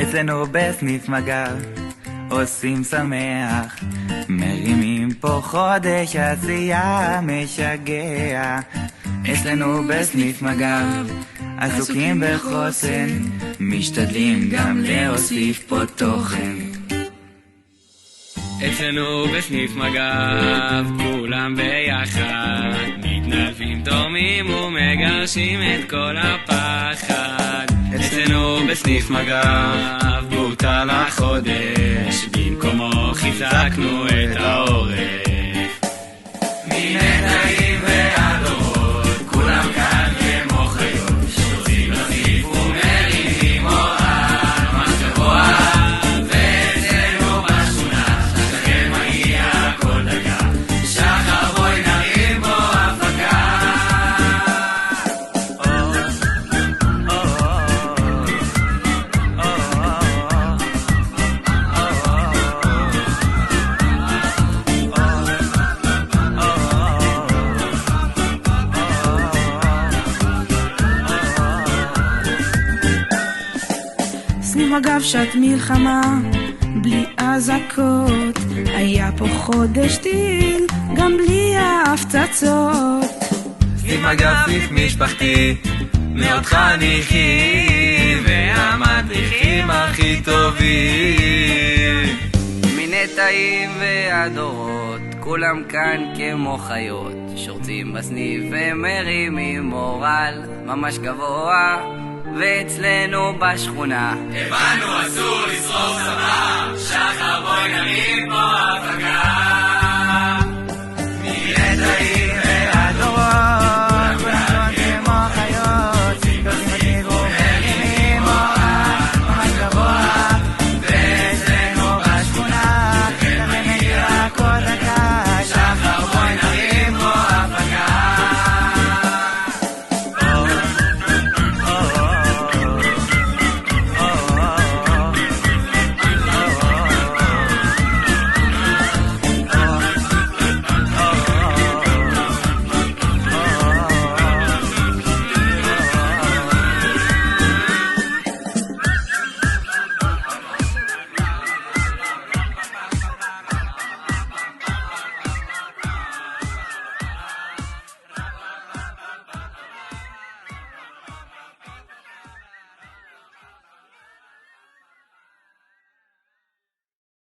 אצלנו בסניף מג"ב עושים שמח, מרימים פה חודש עשייה משגע. אצלנו בסניף מג"ב עסוקים בחוסן, משתדלים גם להוסיף פה תוכן. אצלנו בסניף מג"ב כולם ביחד, מתנדבים תורמים ומגרשים את כל הפחד. אצלנו בסניף מג"ב בוטל החודש, במקומו חיזקנו את העורף. מנתאים ועד אורות כולם כאן כמו חיות, שרוצים לסניף ומרימים מורל ממש גבוה. ואצלנו בשכונה לכם מגיע כל דקה, שחר בואי נרים בו הפקה. סניף מג"ב שעת מלחמה בלי אזעקות, היה פה חודש טיל גם בלי ההפצצות. סניף מג"ב סניף משפחתי, מאות חניכים והמדריכים הכי טובים. מנתאים ועד אורות כולם כאן כמו חיות, שורצים בסניף ומרימים מורל ממש גבוה. ואצלנו בשכונה הבנו אסור לשרוף סמה, שחר בואי נרים פה הפקה.